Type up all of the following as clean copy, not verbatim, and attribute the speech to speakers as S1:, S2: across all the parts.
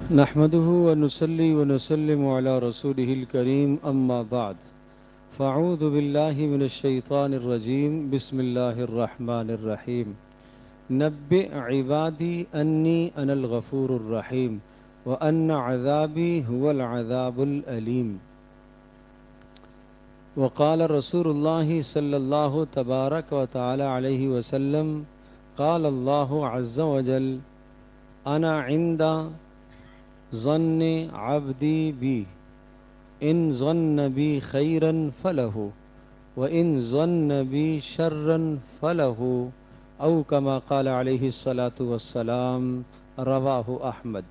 S1: نحمده ونصلي ونسلم على رسوله الكريم أما بعد فأعوذ بالله من الشيطان الرجيم بسم الله الرحمن الرحيم نبئ عبادي أني أنا الغفور الرحيم وأن عذابي هو العذاب الأليم وقال رسول الله صلى الله تبارك وتعالى عليه وسلم قال الله عز وجل أنا عند ظن عبدی بی ان ظن بی خیرا فلہ وان ظن بی شرا فلہ او کما قال علیہ الصلاۃ والسلام رواہ احمد۔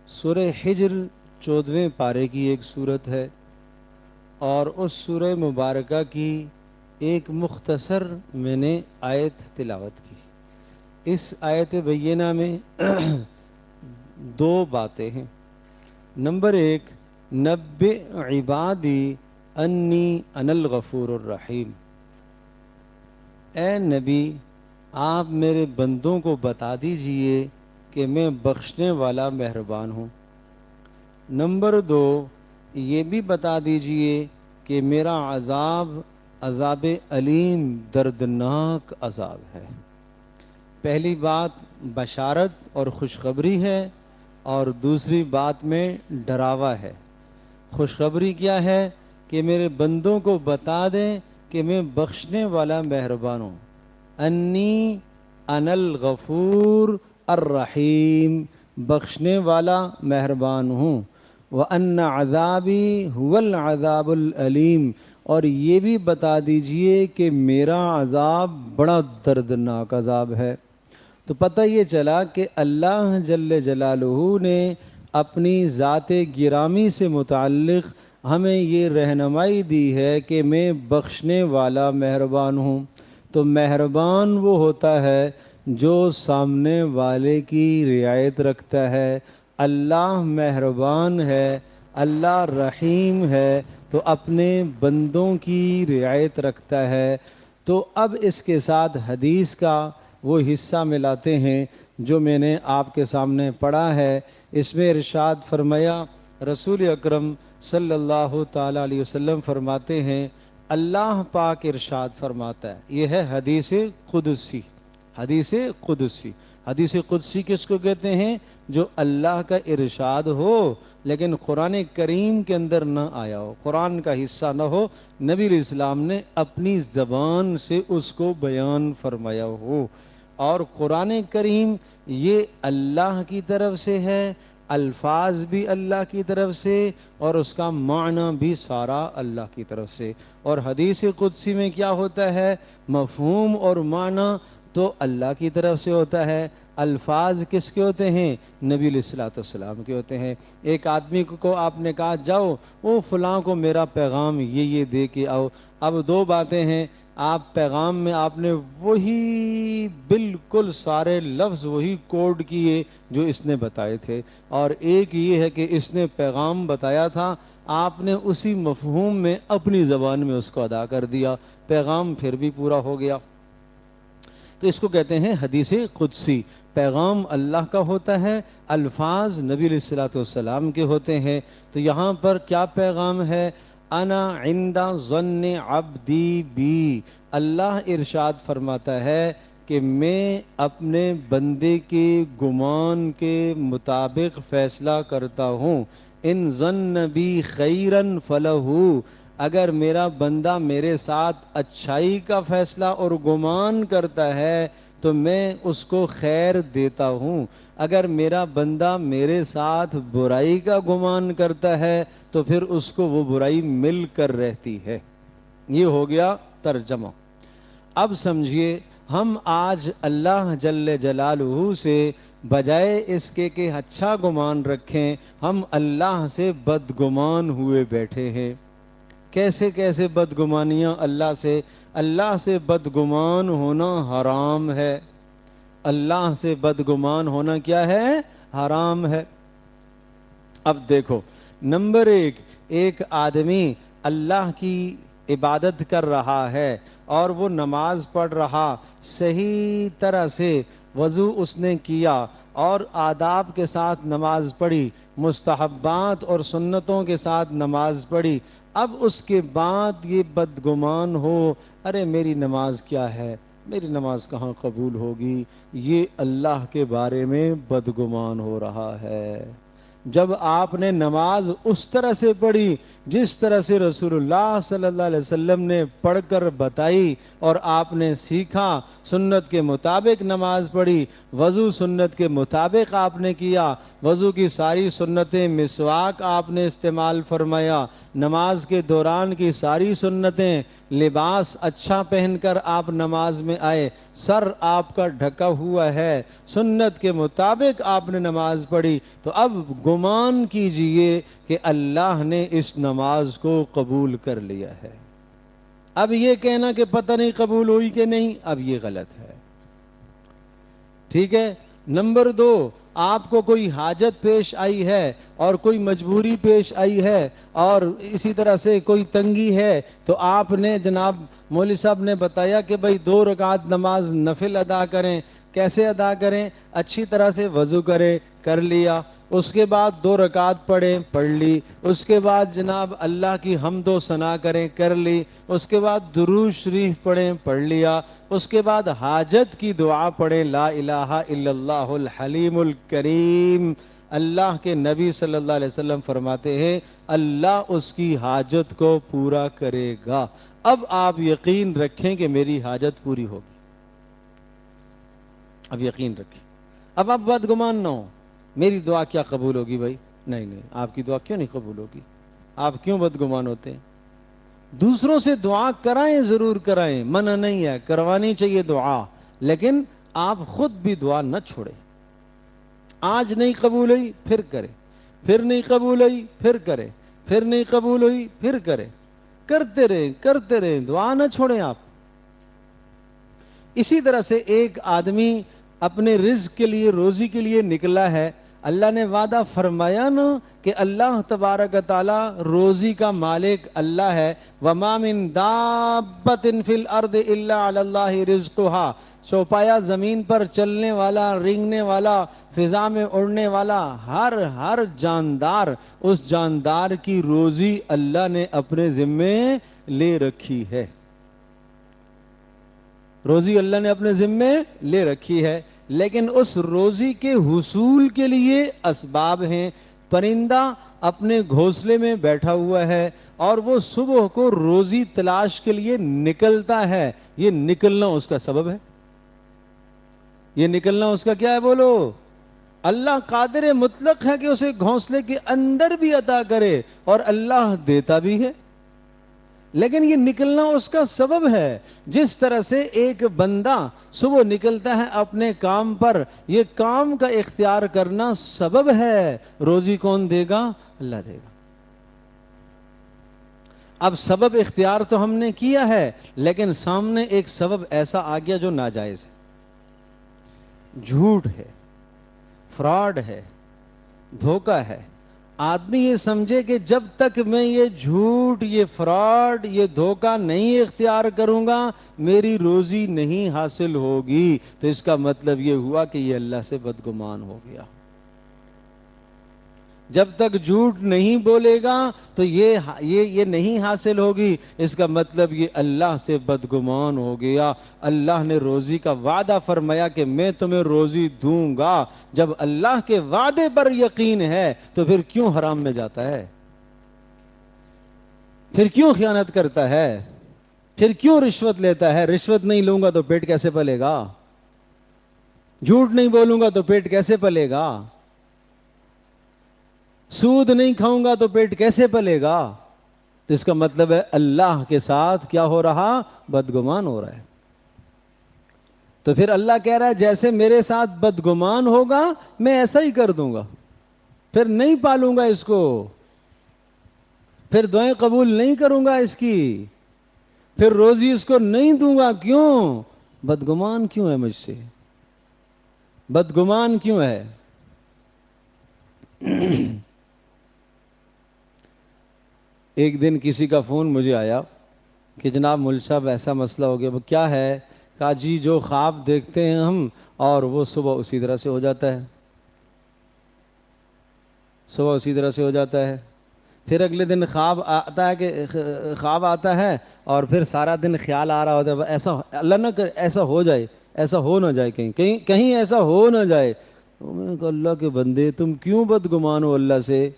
S1: سورہ حجر 14ویں پارے کی ایک صورت ہے اور اس سورہ مبارکہ کی ایک مختصر میں نے آیت تلاوت کی۔ اس آیت بینہ میں دو باتیں ہیں۔ نمبر ایک، نبئ عبادی انی انا الغفور الرحیم، اے نبی آپ میرے بندوں کو بتا دیجئے کہ میں بخشنے والا مہربان ہوں۔ نمبر دو، یہ بھی بتا دیجئے کہ میرا عذاب علیم دردناک عذاب ہے۔ پہلی بات بشارت اور خوشخبری ہے اور دوسری بات میں ڈراوا ہے۔ خوشخبری کیا ہے کہ میرے بندوں کو بتا دیں کہ میں بخشنے والا مہربان ہوں، انی انا الغفور الرحیم، بخشنے والا مہربان ہوں، وَأَنَّ عَذَابِي هُوَ الْعَذَابُ الْأَلِيمُ، اور یہ بھی بتا دیجئے کہ میرا عذاب بڑا دردناک عذاب ہے۔ تو پتہ یہ چلا کہ اللہ جل جلالہ نے اپنی ذات گرامی سے متعلق ہمیں یہ رہنمائی دی ہے کہ میں بخشنے والا مہربان ہوں۔ تو مہربان وہ ہوتا ہے جو سامنے والے کی رعایت رکھتا ہے۔ اللہ مہربان ہے، اللہ رحیم ہے، تو اپنے بندوں کی رعایت رکھتا ہے۔ تو اب اس کے ساتھ حدیث کا وہ حصہ ملاتے ہیں جو میں نے آپ کے سامنے پڑھا ہے۔ اس میں ارشاد فرمایا، رسول اکرم صلی اللہ تعالیٰ علیہ وسلم فرماتے ہیں، اللہ پاک ارشاد فرماتا ہے، یہ ہے حدیث قدسی۔ حدیث قدسی، حدیث قدسی کس کو کہتے ہیں؟ جو اللہ کا ارشاد ہو لیکن قرآن کریم کے اندر نہ آیا ہو، قرآن کا حصہ نہ ہو، نبی علیہ السلام نے اپنی زبان سے اس کو بیان فرمایا ہو۔ اور قرآن کریم یہ اللہ کی طرف سے ہے، الفاظ بھی اللہ کی طرف سے اور اس کا معنی بھی سارا اللہ کی طرف سے۔ اور حدیث قدسی میں کیا ہوتا ہے؟ مفہوم اور معنی تو اللہ کی طرف سے ہوتا ہے، الفاظ کس کے ہوتے ہیں؟ نبی علیہ السلام کے ہوتے ہیں۔ ایک آدمی کو آپ نے کہا جاؤ وہ فلاں کو میرا پیغام یہ دے کے آؤ۔ اب دو باتیں ہیں، آپ پیغام میں آپ نے وہی بالکل سارے لفظ وہی کوڈ کیے جو اس نے بتائے تھے، اور ایک یہ ہے کہ اس نے پیغام بتایا تھا، آپ نے اسی مفہوم میں اپنی زبان میں اس کو ادا کر دیا، پیغام پھر بھی پورا ہو گیا۔ تو اس کو کہتے ہیں حدیث قدسی۔ پیغام اللہ کا ہوتا ہے، الفاظ نبی علیہ السلام کے ہوتے ہیں۔ تو یہاں پر کیا پیغام ہے؟ انا عند ظن عبدی بی، اللہ ارشاد فرماتا ہے کہ میں اپنے بندے کے گمان کے مطابق فیصلہ کرتا ہوں۔ ان ظن بی خیرا فلہ، اگر میرا بندہ میرے ساتھ اچھائی کا فیصلہ اور گمان کرتا ہے تو میں اس کو خیر دیتا ہوں، اگر میرا بندہ میرے ساتھ برائی کا گمان کرتا ہے تو پھر اس کو وہ برائی مل کر رہتی ہے۔ یہ ہو گیا ترجمہ۔ اب سمجھیے، ہم آج اللہ جل جلالہ سے بجائے اس کے کہ اچھا گمان رکھیں، ہم اللہ سے بدگمان ہوئے بیٹھے ہیں۔ کیسے کیسے بدگمانیاں اللہ سے بدگمان ہونا حرام ہے۔ اللہ سے بدگمان ہونا کیا ہے؟ حرام ہے۔ اب دیکھو، نمبر ایک آدمی اللہ کی عبادت کر رہا ہے اور وہ نماز پڑھ رہا، صحیح طرح سے وضو اس نے کیا اور آداب کے ساتھ نماز پڑھی، مستحبات اور سنتوں کے ساتھ نماز پڑھی، اب اس کے بعد یہ بدگمان ہو، ارے میری نماز کیا ہے، میری نماز کہاں قبول ہوگی، یہ اللہ کے بارے میں بدگمان ہو رہا ہے۔ جب آپ نے نماز اس طرح سے پڑھی جس طرح سے رسول اللہ صلی اللہ علیہ وسلم نے پڑھ کر بتائی اور آپ نے سیکھا، سنت کے مطابق نماز پڑھی، وضو سنت کے مطابق آپ نے کیا، وضو کی ساری سنتیں، مسواک آپ نے استعمال فرمایا، نماز کے دوران کی ساری سنتیں، لباس اچھا پہن کر آپ نماز میں آئے، سر آپ کا ڈھکا ہوا ہے، سنت کے مطابق آپ نے نماز پڑھی، تو اب گمان کیجئے کہ اللہ نے اس نماز کو قبول کر لیا ہے۔ اب یہ کہنا کہ پتہ نہیں قبول ہوئی کہ نہیں، اب یہ غلط ہے۔ ٹھیک ہے۔ نمبر دو، آپ کو کوئی حاجت پیش آئی ہے اور کوئی مجبوری پیش آئی ہے اور اسی طرح سے کوئی تنگی ہے، تو آپ نے جناب مولوی صاحب نے بتایا کہ بھئی 2 رکعت نماز نفل ادا کریں۔ کیسے ادا کریں؟ اچھی طرح سے وضو کرے، کر لیا، اس کے بعد 2 رکعت پڑھیں، پڑھ لی، اس کے بعد جناب اللہ کی حمد و ثنا کریں، کر لی، اس کے بعد درود شریف پڑھیں، پڑھ لیا، اس کے بعد حاجت کی دعا پڑھیں، لا الہ الا اللہ الحلیم الکریم۔ اللہ کے نبی صلی اللہ علیہ وسلم فرماتے ہیں اللہ اس کی حاجت کو پورا کرے گا۔ اب آپ یقین رکھیں کہ میری حاجت پوری ہوگی، اب یقین رکھیں، اب آپ بدگمان نہ ہو میری دعا کیا قبول ہوگی بھائی، نہیں نہیں، آپ کی دعا کیوں نہیں قبول ہوگی، آپ کیوں بدگمان ہوتے ہیں؟ دوسروں سے دعا کرائیں، ضرور کرائیں، منع نہیں ہے، کروانی چاہیے دعا، لیکن آپ خود بھی دعا نہ چھوڑیں۔ آج نہیں قبول ہوئی پھر کرے، پھر نہیں قبول ہوئی پھر کرے، پھر نہیں قبول ہوئی پھر کرے، کرتے رہیں، دعا نہ چھوڑیں آپ۔ اسی طرح سے ایک آدمی اپنے رزق کے لیے، روزی کے لیے نکلا ہے، اللہ نے وعدہ فرمایا نا کہ اللہ تبارک تعالی روزی کا مالک اللہ ہے، وَمَا مِن دَابَّةٍ فِي الْأَرْضِ إِلَّا عَلَى اللَّهِ رِزْقُهَا، چوپایا زمین پر چلنے والا، رینگنے والا، فضا میں اڑنے والا، ہر جاندار، اس جاندار کی روزی اللہ نے اپنے ذمے لے رکھی ہے، روزی اللہ نے اپنے ذمے لے رکھی ہے، لیکن اس روزی کے حصول کے لیے اسباب ہیں۔ پرندہ اپنے گھونسلے میں بیٹھا ہوا ہے اور وہ صبح کو روزی تلاش کے لیے نکلتا ہے، یہ نکلنا اس کا سبب ہے، یہ نکلنا اس کا کیا ہے بولو؟ اللہ قادر مطلق ہے کہ اسے گھونسلے کے اندر بھی عطا کرے اور اللہ دیتا بھی ہے، لیکن یہ نکلنا اس کا سبب ہے۔ جس طرح سے ایک بندہ صبح نکلتا ہے اپنے کام پر، یہ کام کا اختیار کرنا سبب ہے، روزی کون دے گا؟ اللہ دے گا۔ اب سبب اختیار تو ہم نے کیا ہے، لیکن سامنے ایک سبب ایسا آ گیا جو ناجائز ہے، جھوٹ ہے، فراڈ ہے، دھوکہ ہے۔ آدمی یہ سمجھے کہ جب تک میں یہ جھوٹ، یہ فراڈ، یہ دھوکہ نہیں اختیار کروں گا میری روزی نہیں حاصل ہوگی، تو اس کا مطلب یہ ہوا کہ یہ اللہ سے بدگمان ہو گیا۔ جب تک جھوٹ نہیں بولے گا تو یہ نہیں حاصل ہوگی، اس کا مطلب یہ اللہ سے بدگمان ہو گیا۔ اللہ نے روزی کا وعدہ فرمایا کہ میں تمہیں روزی دوں گا، جب اللہ کے وعدے پر یقین ہے تو پھر کیوں حرام میں جاتا ہے، پھر کیوں خیانت کرتا ہے، پھر کیوں رشوت لیتا ہے؟ رشوت نہیں لوں گا تو پیٹ کیسے پلے گا؟ جھوٹ نہیں بولوں گا تو پیٹ کیسے پلے گا؟ سود نہیں کھاؤں گا تو پیٹ کیسے پلے گا؟ تو اس کا مطلب ہے اللہ کے ساتھ کیا ہو رہا؟ بدگمان ہو رہا ہے۔ تو پھر اللہ کہہ رہا ہے جیسے میرے ساتھ بدگمان ہوگا میں ایسا ہی کر دوں گا، پھر نہیں پالوں گا اس کو، پھر دعائیں قبول نہیں کروں گا اس کی، پھر روزی اس کو نہیں دوں گا۔ کیوں؟ بدگمان کیوں ہے مجھ سے؟ بدگمان کیوں ہے؟ ایک دن کسی کا فون مجھے آیا، کہ جناب مول صاحب ایسا مسئلہ ہو گیا. وہ کیا ہے؟ کہا جی جو خواب دیکھتے ہیں ہم اور وہ صبح اسی طرح سے ہو جاتا ہے، صبح اسی طرح سے ہو جاتا ہے. پھر اگلے دن خواب آتا ہے کہ خواب آتا ہے اور پھر سارا دن خیال آ رہا ہوتا ہے ایسا اللہ نہ کرے ایسا ہو جائے، ایسا ہو نہ جائے، کہیں کہیں کہیں ایسا ہو نہ جائے. میں نے کہا اللہ کے بندے تم کیوں بدگمان ہو اللہ سے؟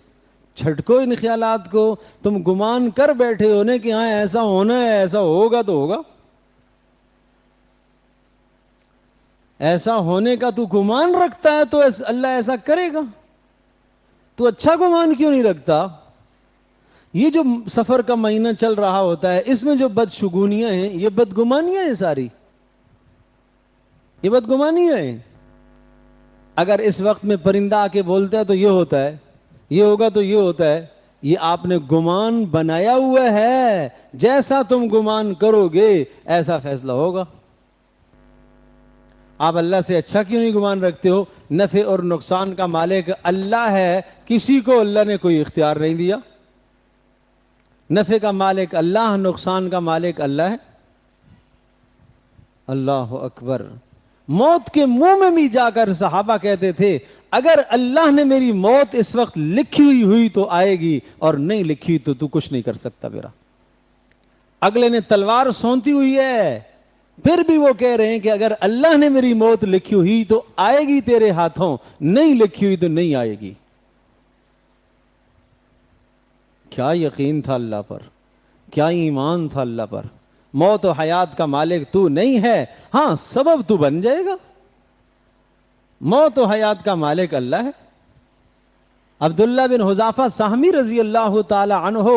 S1: چھٹکو ان خیالات کو. تم گمان کر بیٹھے ہو نا کہ ہاں ایسا ہونا ہے، ایسا ہوگا تو ہوگا. ایسا ہونے کا تو گمان رکھتا ہے تو اللہ ایسا کرے گا. تو اچھا گمان کیوں نہیں رکھتا؟ یہ جو سفر کا مہینہ چل رہا ہوتا ہے اس میں جو بدشگونیاں ہیں یہ بدگمانیاں ہیں، ساری یہ بدگمانیاں ہیں. اگر اس وقت میں پرندہ آ کے بولتا ہے تو یہ ہوتا ہے، یہ ہوگا تو یہ ہوتا ہے. یہ آپ نے گمان بنایا ہوا ہے. جیسا تم گمان کرو گے ایسا فیصلہ ہوگا. آپ اللہ سے اچھا کیوں نہیں گمان رکھتے ہو؟ نفع اور نقصان کا مالک اللہ ہے، کسی کو اللہ نے کوئی اختیار نہیں دیا. نفع کا مالک اللہ، نقصان کا مالک اللہ ہے. اللہ اکبر. موت کے منہ میں بھی جا کر صحابہ کہتے تھے اگر اللہ نے میری موت اس وقت لکھی ہوئی تو آئے گی اور نہیں لکھی تو تو کچھ نہیں کر سکتا میرا. اگلے نے تلوار سونتی ہوئی ہے پھر بھی وہ کہہ رہے ہیں کہ اگر اللہ نے میری موت لکھی ہوئی تو آئے گی تیرے ہاتھوں، نہیں لکھی ہوئی تو نہیں آئے گی. کیا یقین تھا اللہ پر، کیا ایمان تھا اللہ پر. موت و حیات کا مالک تو نہیں ہے، ہاں سبب تو بن جائے گا. موت و حیات کا مالک اللہ ہے. عبداللہ بن حذافہ سہمی رضی اللہ تعالی عنہ،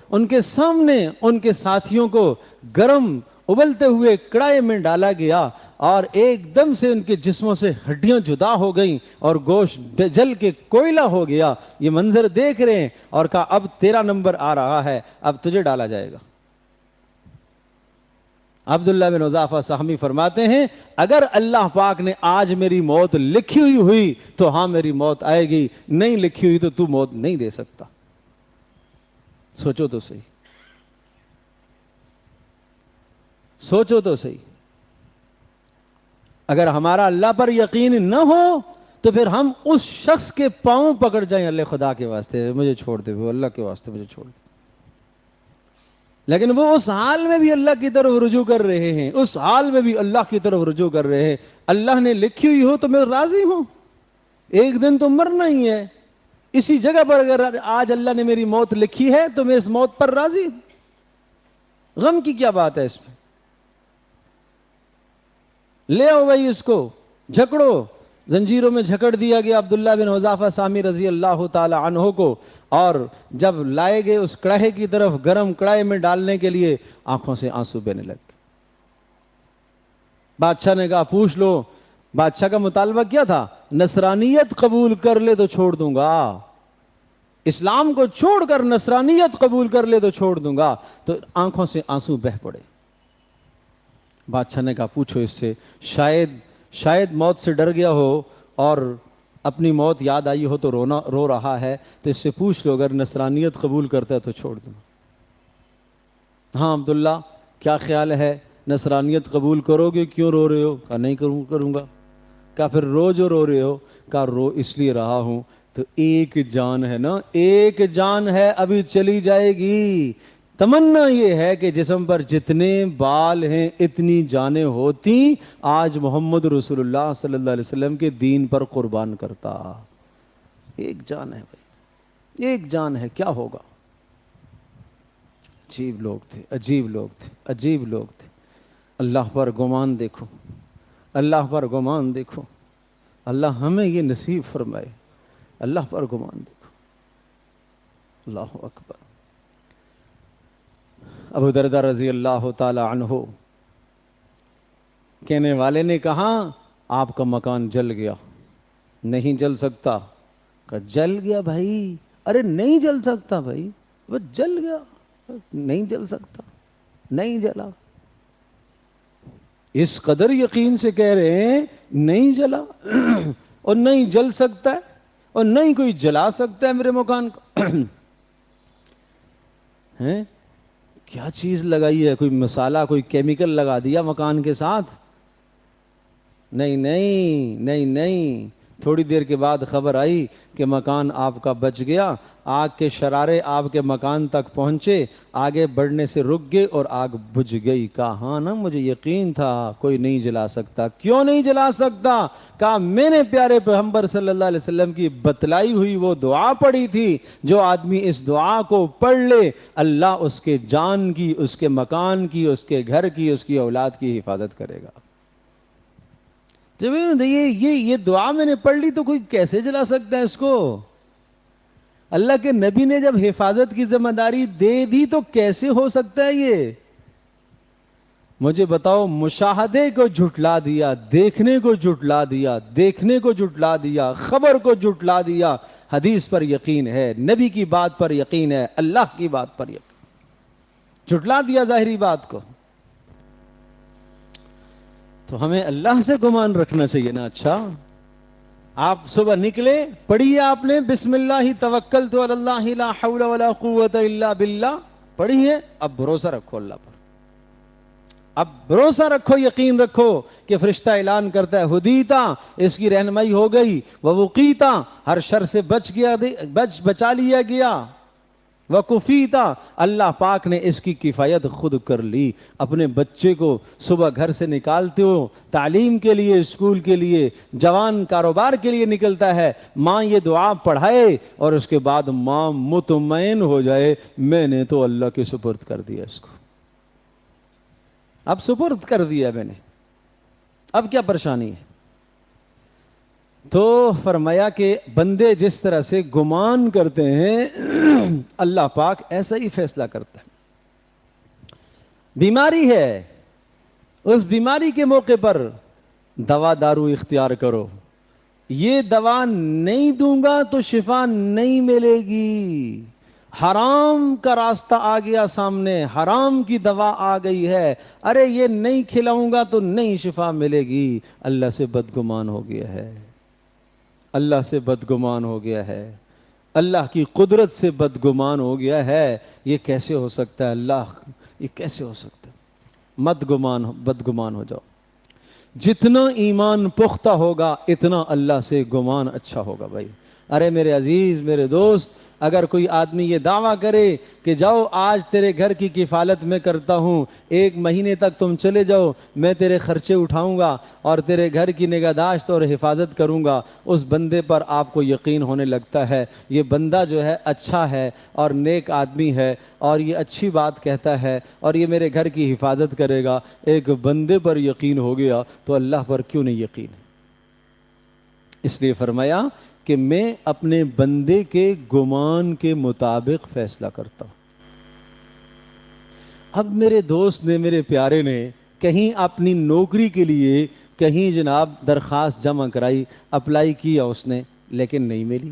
S1: ان کے سامنے ان کے ساتھیوں کو گرم ابلتے ہوئے کڑھائی میں ڈالا گیا اور ایک دم سے ان کے جسموں سے ہڈیاں جدا ہو گئیں اور گوشت جل کے کوئلہ ہو گیا. یہ منظر دیکھ رہے ہیں اور کہا اب تیرا نمبر آ رہا ہے، اب تجھے ڈالا جائے گا. عبداللہ بن حذافہ سہمی فرماتے ہیں اگر اللہ پاک نے آج میری موت لکھی ہوئی تو ہاں میری موت آئے گی، نہیں لکھی ہوئی تو موت نہیں دے سکتا. سوچو تو صحیح، سوچو تو صحیح. اگر ہمارا اللہ پر یقین نہ ہو تو پھر ہم اس شخص کے پاؤں پکڑ جائیں اللہ خدا کے واسطے مجھے چھوڑ دے، وہ اللہ کے واسطے مجھے چھوڑ دے. لیکن وہ اس حال میں بھی اللہ کی طرف رجوع کر رہے ہیں، اس حال میں بھی اللہ کی طرف رجوع کر رہے ہیں. اللہ نے لکھی ہوئی ہو تو میں راضی ہوں، ایک دن تو مرنا ہی ہے. اسی جگہ پر اگر آج اللہ نے میری موت لکھی ہے تو میں اس موت پر راضی ہوں. غم کی کیا بات ہے اس میں؟ لے آؤ بھائی اس کو جھکڑو. زنجیروں میں جھکڑ دیا گیا عبداللہ بن حذافہ سہمی رضی اللہ تعالی عنہ کو، اور جب لائے گئے اس کڑاہے کی طرف گرم کڑاہے میں ڈالنے کے لیے آنکھوں سے آنسو بہنے لگ گئے. بادشاہ نے کہا پوچھ لو. بادشاہ کا مطالبہ کیا تھا؟ نصرانیت قبول کر لے تو چھوڑ دوں گا، اسلام کو چھوڑ کر نصرانیت قبول کر لے تو چھوڑ دوں گا. تو آنکھوں سے آنسو بہ پڑے. بادشاہ نے کہا پوچھو اس سے، شاید موت سے ڈر گیا ہو اور اپنی موت یاد آئی ہو تو رو رہا ہے، تو اس سے پوچھ لو اگر نصرانیت قبول کرتا ہے تو چھوڑ دوں. ہاں عبداللہ کیا خیال ہے، نصرانیت قبول کرو گے؟ کیوں رو رہے ہو؟ کہا نہیں کروں گا. کہا پھر رو جو رو رہے ہو؟ کہا رو اس لیے رہا ہوں تو ایک جان ہے نا، ایک جان ہے ابھی چلی جائے گی. تمنا یہ ہے کہ جسم پر جتنے بال ہیں اتنی جانیں ہوتی آج محمد رسول اللہ صلی اللہ علیہ وسلم کے دین پر قربان کرتا. ایک جان ہے بھائی، ایک جان ہے، کیا ہوگا. عجیب لوگ تھے، عجیب لوگ تھے، عجیب لوگ تھے. اللہ پر گمان دیکھو، اللہ پر گمان دیکھو. اللہ ہمیں یہ نصیب فرمائے. اللہ پر گمان دیکھو. اللہ اکبر. ابو دردہ رضی اللہ تعالی عنہ کہنے والے نے کہا آپ کا مکان جل گیا. نہیں جل سکتا. کہا جل گیا بھائی. ارے نہیں جل سکتا بھائی، وہ جل گیا. نہیں جل سکتا، نہیں جلا. اس قدر یقین سے کہہ رہے ہیں نہیں جلا اور نہیں جل سکتا ہے اور نہیں کوئی جلا سکتا ہے میرے مکان کو. ہیں کیا چیز لگائی ہے, کوئی مسالہ, کوئی کیمیکل لگا دیا مکان کے ساتھ؟ نہیں نہیں نہیں نہیں. تھوڑی دیر کے بعد خبر آئی کہ مکان آپ کا بچ گیا. آگ کے شرارے آپ کے مکان تک پہنچے, آگے بڑھنے سے رک گئے اور آگ بجھ گئی. کہا ہاں نا, مجھے یقین تھا کوئی نہیں جلا سکتا. کیوں نہیں جلا سکتا؟ کہا میں نے پیارے پیغمبر صلی اللہ علیہ وسلم کی بتلائی ہوئی وہ دعا پڑھی تھی, جو آدمی اس دعا کو پڑھ لے اللہ اس کے جان کی, اس کے مکان کی, اس کے گھر کی, اس کی اولاد کی حفاظت کرے گا. جب یہ دعا میں نے پڑھ لی تو کوئی کیسے جلا سکتا ہے اس کو؟ اللہ کے نبی نے جب حفاظت کی ذمہ داری دے دی تو کیسے ہو سکتا ہے یہ؟ مجھے بتاؤ, مشاہدے کو جھٹلا دیا, دیکھنے کو جھٹلا دیا, دیکھنے کو جھٹلا دیا, خبر کو جھٹلا دیا, حدیث پر یقین ہے, نبی کی بات پر یقین ہے, اللہ کی بات پر یقین, جھٹلا دیا ظاہری بات کو. تو ہمیں اللہ سے گمان رکھنا چاہیے نا. اچھا آپ صبح نکلے, پڑھیے آپ نے بسم اللہ توکلت علی اللہ لا حول ولا قوت الا باللہ, پڑھیے. اب بھروسہ رکھو اللہ پر, اب بھروسہ رکھو, یقین رکھو کہ فرشتہ اعلان کرتا ہے ہدیتا, اس کی رہنمائی ہو گئی, ووقیتا, ہر شر سے بچا لیا گیا, وکفیتا, اللہ پاک نے اس کی کفایت خود کر لی. اپنے بچے کو صبح گھر سے نکالتے ہو تعلیم کے لیے, اسکول کے لیے, جوان کاروبار کے لیے نکلتا ہے, ماں یہ دعا پڑھائے اور اس کے بعد ماں مطمئن ہو جائے میں نے تو اللہ کے سپرد کر دیا اس کو, اب سپرد کر دیا میں نے, اب کیا پریشانی ہے؟ تو فرمایا کہ بندے جس طرح سے گمان کرتے ہیں اللہ پاک ایسا ہی فیصلہ کرتا ہے. بیماری ہے, اس بیماری کے موقع پر دوا دارو اختیار کرو. یہ دوا نہیں دوں گا تو شفا نہیں ملے گی. حرام کا راستہ آ گیا سامنے, حرام کی دوا آ گئی ہے, ارے یہ نہیں کھلاؤں گا تو نہیں شفا ملے گی. اللہ سے بدگمان ہو گیا ہے, اللہ سے بدگمان ہو گیا ہے, اللہ کی قدرت سے بدگمان ہو گیا ہے. یہ کیسے ہو سکتا ہے اللہ, یہ کیسے ہو سکتا ہے؟ بدگمان ہو جاؤ. جتنا ایمان پختہ ہوگا اتنا اللہ سے گمان اچھا ہوگا بھائی. ارے میرے عزیز, میرے دوست, اگر کوئی آدمی یہ دعویٰ کرے کہ جاؤ آج تیرے گھر کی کفالت میں کرتا ہوں, 1 مہینے تک تم چلے جاؤ, میں تیرے خرچے اٹھاؤں گا اور تیرے گھر کی نگہداشت اور حفاظت کروں گا, اس بندے پر آپ کو یقین ہونے لگتا ہے یہ بندہ جو ہے اچھا ہے اور نیک آدمی ہے اور یہ اچھی بات کہتا ہے اور یہ میرے گھر کی حفاظت کرے گا. ایک بندے پر یقین ہو گیا تو اللہ پر کیوں نہیں یقین ہے؟ اس لیے فرمایا کہ میں اپنے بندے کے گمان کے مطابق فیصلہ کرتا ہوں. اب میرے دوست نے, میرے پیارے نے کہیں اپنی نوکری کے لیے کہیں جناب درخواست جمع کرائی, اپلائی کیا اس نے, لیکن نہیں ملی.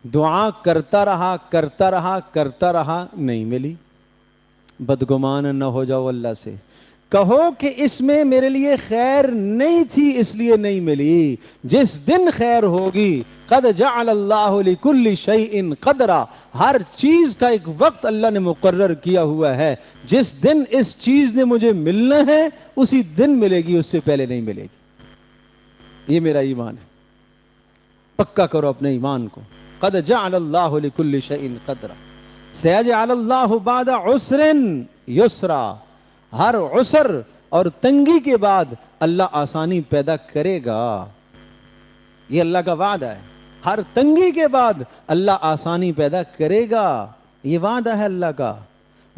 S1: دعا کرتا رہا کرتا رہا کرتا رہا, نہیں ملی. بدگمان نہ ہو جاؤ اللہ سے, کہو کہ اس میں میرے لیے خیر نہیں تھی اس لیے نہیں ملی. جس دن خیر ہوگی, قد جعل اللہ لکل شیء قدرا, ہر چیز کا ایک وقت اللہ نے مقرر کیا ہوا ہے. جس دن اس چیز نے مجھے ملنا ہے اسی دن ملے گی, اس سے پہلے نہیں ملے گی. یہ میرا ایمان ہے, پکا کرو اپنے ایمان کو. قد جعل اللہ لکل شیء قدرا سیجعل اللہ بعد عسر یسرا, ہر عسر اور تنگی کے بعد اللہ آسانی پیدا کرے گا. یہ اللہ کا وعدہ ہے, ہر تنگی کے بعد اللہ آسانی پیدا کرے گا, یہ وعدہ ہے اللہ کا.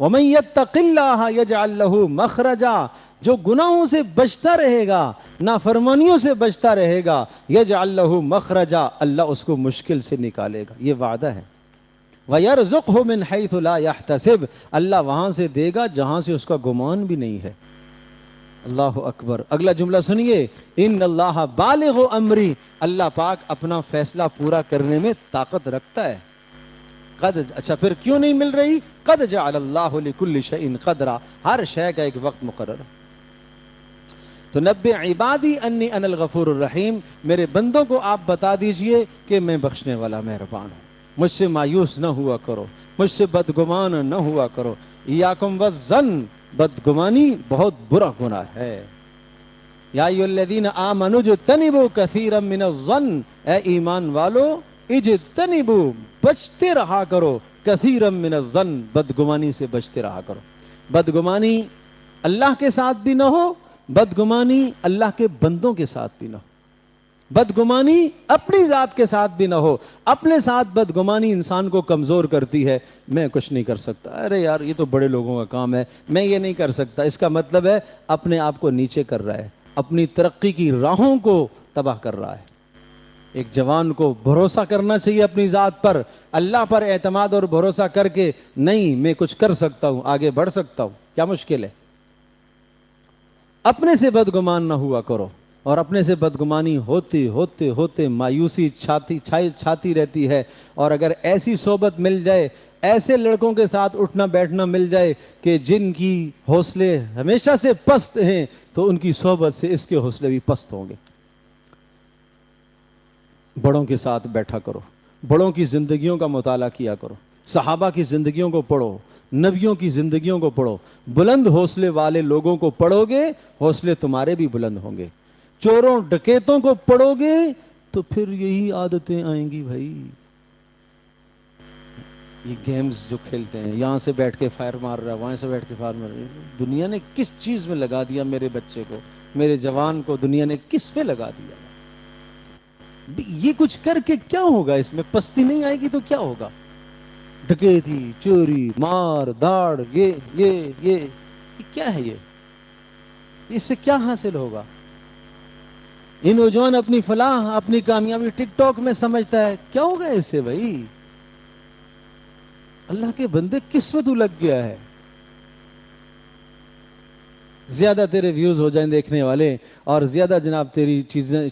S1: وَمَن يَتَّقِ اللَّهَ يَجْعَل لَّهُ مَخْرَجًا, جو گناہوں سے بچتا رہے گا, نافرمانیوں سے بچتا رہے گا, يَجْعَل لَّهُ مَخْرَجًا, اللہ اس کو مشکل سے نکالے گا. یہ وعدہ ہے. وَيَرْزُقْهُ مِنْ حَيْثُ لَا يَحْتَسِبُ, اللہ وہاں سے دے گا جہاں سے اس کا گمان بھی نہیں ہے. اللہ اکبر. اگلا جملہ سنیے, ان اللہ بالغ امری, اللہ پاک اپنا فیصلہ پورا کرنے میں طاقت رکھتا ہے. قد, اچھا پھر کیوں نہیں مل رہی؟ قد جعل اللہ لکل شیء قدرا, ہر شے کا ایک وقت مقرر ہے. تو نبئ عبادی انی انا الغفور الرحیم, میرے بندوں کو آپ بتا دیجئے کہ میں بخشنے والا مہربان ہوں. مجھ سے مایوس نہ ہوا کرو، مجھ سے بدگمان نہ ہوا کرو۔ ایاکم والظن، بدگمانی بہت برا گناہ ہے۔ یا ایھا الذین آمنوا اجتنبوا کثیرا من الظن، اے ایمان والو اجتنبوا، بچتے رہا کرو، کثیرا من الظن، بدگمانی سے بچتے رہا کرو۔ بدگمانی اللہ کے ساتھ بھی نہ ہو، بدگمانی اللہ کے بندوں کے ساتھ بھی نہ ہو، بدگمانی اپنی ذات کے ساتھ بھی نہ ہو۔ اپنے ساتھ بدگمانی انسان کو کمزور کرتی ہے، میں کچھ نہیں کر سکتا، ارے یار یہ تو بڑے لوگوں کا کام ہے، میں یہ نہیں کر سکتا، اس کا مطلب ہے اپنے آپ کو نیچے کر رہا ہے، اپنی ترقی کی راہوں کو تباہ کر رہا ہے۔ ایک جوان کو بھروسہ کرنا چاہیے اپنی ذات پر، اللہ پر اعتماد اور بھروسہ کر کے، نہیں میں کچھ کر سکتا ہوں، آگے بڑھ سکتا ہوں، کیا مشکل ہے؟ اپنے سے بدگمان نہ ہوا کرو، اور اپنے سے بدگمانی ہوتے ہوتے ہوتے مایوسی چھاتی رہتی ہے۔ اور اگر ایسی صحبت مل جائے، ایسے لڑکوں کے ساتھ اٹھنا بیٹھنا مل جائے کہ جن کی حوصلے ہمیشہ سے پست ہیں، تو ان کی صحبت سے اس کے حوصلے بھی پست ہوں گے۔ بڑوں کے ساتھ بیٹھا کرو، بڑوں کی زندگیوں کا مطالعہ کیا کرو، صحابہ کی زندگیوں کو پڑھو، نبیوں کی زندگیوں کو پڑھو، بلند حوصلے والے لوگوں کو پڑھو گے، حوصلے تمہارے بھی بلند ہوں گے۔ چوروں ڈکیتوں کو پڑھو گے تو پھر یہی عادتیں آئیں گی بھائی۔ یہ گیمز جو کھیلتے ہیں، یہاں سے بیٹھ کے فائر مار رہا ہے، وہاں سے بیٹھ کے فائر مار رہا ہے، دنیا نے کس چیز میں لگا دیا میرے بچے کو، میرے جوان کو دنیا نے کس میں لگا دیا؟ یہ کچھ کر کے کیا ہوگا؟ اس میں پستی نہیں آئے گی تو کیا ہوگا؟ ڈکیتی، چوری، مار داڑ، یہ کیا ہے؟ یہ اس سے کیا حاصل ہوگا؟ یہ نوجوان اپنی فلاح، اپنی کامیابی ٹک ٹاک میں سمجھتا ہے، کیا ہوگا اس سے بھائی؟ اللہ کے بندے کس میں تو لگ گیا ہے؟ زیادہ تیرے ویوز ہو جائیں دیکھنے والے، اور زیادہ جناب تیری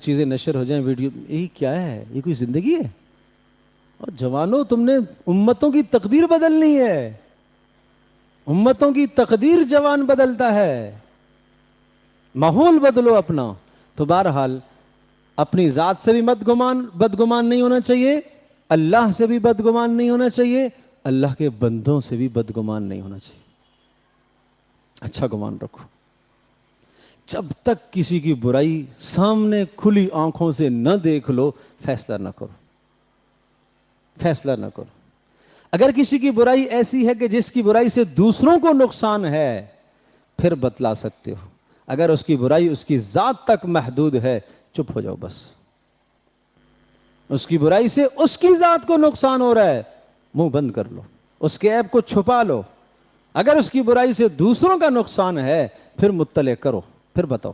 S1: چیزیں نشر ہو جائیں ویڈیو، یہی کیا ہے؟ یہ کوئی زندگی ہے؟ اور جوانوں، تم نے امتوں کی تقدیر بدلنی ہے، امتوں کی تقدیر جوان بدلتا ہے۔ ماحول بدلو اپنا۔ تو بہرحال اپنی ذات سے بھی بدگمان نہیں ہونا چاہیے، اللہ سے بھی بدگمان نہیں ہونا چاہیے، اللہ کے بندوں سے بھی بدگمان نہیں ہونا چاہیے۔ اچھا گمان رکھو۔ جب تک کسی کی برائی سامنے کھلی آنکھوں سے نہ دیکھ لو، فیصلہ نہ کرو، فیصلہ نہ کرو۔ اگر کسی کی برائی ایسی ہے کہ جس کی برائی سے دوسروں کو نقصان ہے، پھر بتلا سکتے ہو۔ اگر اس کی برائی اس کی ذات تک محدود ہے، چپ ہو جاؤ بس۔ اس کی برائی سے اس کی ذات کو نقصان ہو رہا ہے، منہ بند کر لو، اس کے عیب کو چھپا لو۔ اگر اس کی برائی سے دوسروں کا نقصان ہے، پھر مطلع کرو، پھر بتاؤ۔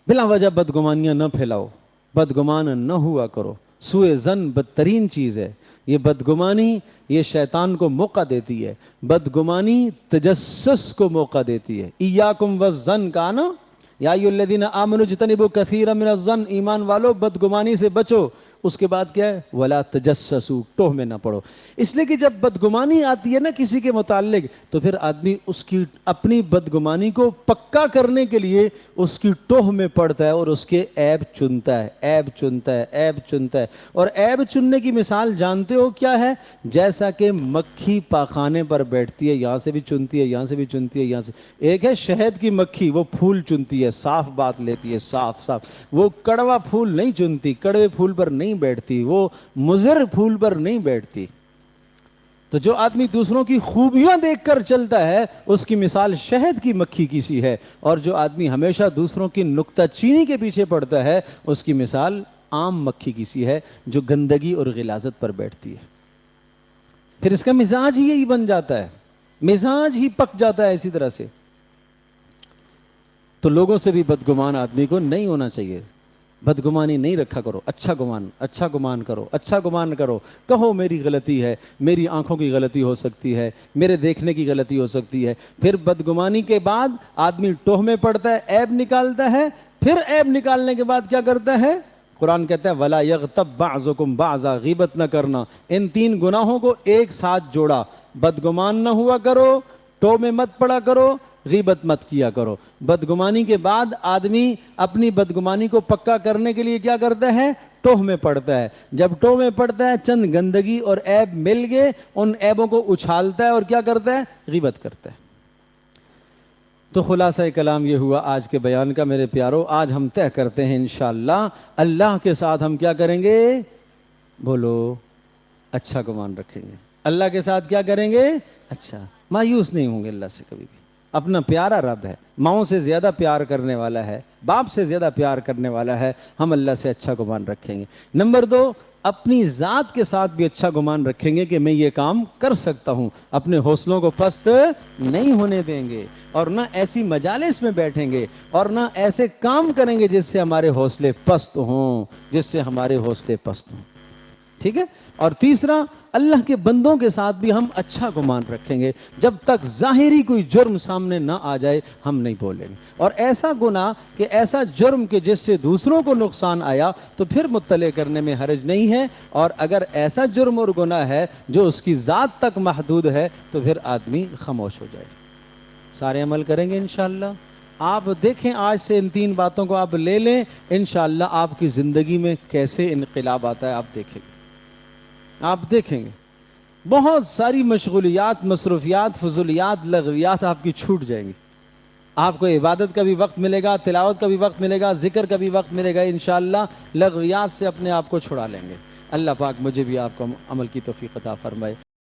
S1: بلا وجہ بدگمانیاں نہ پھیلاؤ، بدگمان نہ ہوا کرو۔ سوء ظن بدترین چیز ہے۔ یہ بدگمانی یہ شیطان کو موقع دیتی ہے، بدگمانی تجسس کو موقع دیتی ہے۔ ایاکم والظن کا نا، یا ایھا الذین آمنوا اجتنبوا کثیرا من الظن، ایمان والو بدگمانی سے بچو۔ اس کے بعد کیا ہے؟ ولا تجسسوا، ٹوہ میں نہ پڑو۔ اس لیے کہ جب بدگمانی آتی ہے نا کسی کے متعلق، تو پھر آدمی اس کی اپنی بدگمانی کو پکا کرنے کے لیے اس کی ٹوہ میں پڑتا ہے، اور اس کے عیب چنتا ہے، عیب چنتا ہے، عیب چنتا ہے۔ اور عیب چننے کی مثال جانتے ہو کیا ہے؟ جیسا کہ مکھی پاخانے پر بیٹھتی ہے، یہاں سے بھی چنتی ہے، یہاں سے بھی چنتی ہے، یہاں سے۔ ایک ہے شہد کی مکھی، وہ پھول چنتی ہے، صاف بات لیتی ہے، صاف صاف۔ وہ کڑوا پھول نہیں چنتی، کڑوے پھول پر نہیں بیٹھتی، وہ مضر پھول پر نہیں بیٹھتی۔ تو جو آدمی دوسروں کی خوبیاں دیکھ کر چلتا ہے، اس کی مثال شہد کی مکھی کی سی ہے، اور جو آدمی ہمیشہ دوسروں کی نکتہ چینی کے پیچھے پڑتا ہے، اس کی مثال عام مکھی کی سی ہے جو گندگی اور غلاظت پر بیٹھتی ہے۔ پھر اس کا مزاج ہی یہی بن جاتا ہے، مزاج ہی پک جاتا ہے اسی طرح سے۔ تو لوگوں سے بھی بدگمان آدمی کو نہیں ہونا چاہیے، بدگمانی نہیں رکھا کرو، اچھا گمان کرو، اچھا گمان کرو۔ کہو میری غلطی ہے، میری آنکھوں کی غلطی ہو سکتی ہے، میرے دیکھنے کی غلطی ہو سکتی ہے۔ پھر بدگمانی کے بعد آدمی ٹوہ میں پڑتا ہے، عیب نکالتا ہے، پھر عیب نکالنے کے بعد کیا کرتا ہے؟ قرآن کہتا ہے وَلَا يَغْتَبْ بَعْضُكُمْ بَعْضًا، غیبت نہ کرنا۔ ان تین گناہوں کو ایک ساتھ جوڑا، بدگمان نہ ہوا کرو، ٹوہ میں مت پڑا کرو، غیبت مت کیا کرو۔ بدگمانی کے بعد آدمی اپنی بدگمانی کو پکا کرنے کے لیے کیا کرتا ہے؟ ٹوہ میں پڑتا ہے. جب ٹوہ میں پڑتا ہے چند گندگی اور عیب مل گئے, ان عیبوں کو اچھالتا ہے اور کیا کرتا ہے؟ غیبت کرتا ہے. تو خلاصہ کلام یہ ہوا آج کے بیان کا میرے پیارو. آج ہم طے کرتے ہیں انشاءاللہ اللہ کے ساتھ ہم کیا کریں گے؟ بولو, اچھا گمان رکھیں گے. اللہ کے ساتھ کیا کریں گے؟ اچھا. مایوس نہیں ہوں گے اللہ سے کبھی بھی. اپنا پیارا رب ہے, ماؤں سے زیادہ پیار کرنے والا ہے, باپ سے زیادہ پیار کرنے والا ہے. ہم اللہ سے اچھا گمان رکھیں گے. نمبر 2, اپنی ذات کے ساتھ بھی اچھا گمان رکھیں گے کہ میں یہ کام کر سکتا ہوں. اپنے حوصلوں کو پست نہیں ہونے دیں گے, اور نہ ایسی مجالس میں بیٹھیں گے, اور نہ ایسے کام کریں گے جس سے ہمارے حوصلے پست ہوں, جس سے ہمارے حوصلے پست ہوں. ٹھیک ہے. اور تیسرا, اللہ کے بندوں کے ساتھ بھی ہم اچھا گمان رکھیں گے. جب تک ظاہری کوئی جرم سامنے نہ آ جائے ہم نہیں بولیں گے. اور ایسا گناہ کہ ایسا جرم کہ جس سے دوسروں کو نقصان آیا تو پھر مطلع کرنے میں حرج نہیں ہے. اور اگر ایسا جرم اور گناہ ہے جو اس کی ذات تک محدود ہے تو پھر آدمی خاموش ہو جائے. سارے عمل کریں گے انشاءاللہ. آپ دیکھیں آج سے ان 3 باتوں کو آپ لے لیں, انشاءاللہ آپ کی زندگی میں کیسے انقلاب آتا ہے آپ دیکھیں گے. آپ دیکھیں گے بہت ساری مشغولیات, مصروفیات, فضولیات, لغویات آپ کی چھوٹ جائیں گی. آپ کو عبادت کا بھی وقت ملے گا, تلاوت کا بھی وقت ملے گا, ذکر کا بھی وقت ملے گا. انشاءاللہ لغویات سے اپنے آپ کو چھڑا لیں گے. اللہ پاک مجھے بھی آپ کو عمل کی توفیق عطا فرمائے.